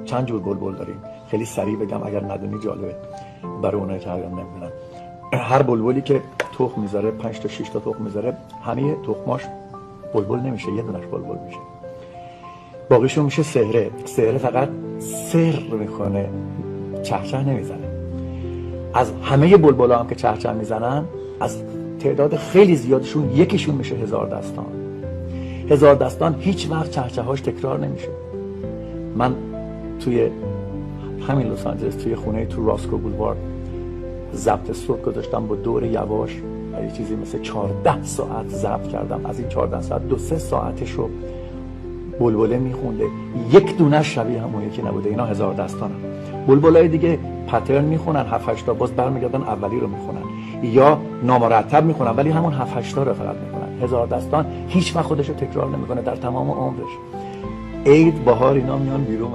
چند جور بلبل داریم، خیلی سریع بگم اگر ندونی جالبه برای اونایی که هرگام نمیدونن. هر بلبلی که تخم میذاره 5 تا 6 تا تخم میذاره، همه تخماش بلبل نمیشه، یه دونش بلبل میشه، باقیشون میشه سهره. سهره فقط سر میکنه، چهچه نمیزنه. از همه بلبلا هم که چهچه میزنن، از تعداد خیلی زیادشون یکیشون میشه هزار دستان. هزار دستان هیچ وقت چهچه هاش تکرار نمیشه. من توی همین لس آنجلس توی خونه تو راسکو بولوارد ضبط صوت گذاشتم با دور یواش، یه چیزی مثل 14 ساعت ضبط کردم. از این 14 ساعت 2-3 ساعتش رو بلبله میخونده، یک دونه شبیه همون یکی نبوده. اینا هزار دستانن. بلبلای دیگه پترن میخونن 7-8 تا، باز برمیگردن اولی رو میخونن، یا نامرتب میخونن ولی همون 7-8 تا رو فقط میخونن. هزار دستان هیچ وقت خودش رو تکرار نمیکنه در تمام عمرش. عید، بهار، اینا میان بیرون.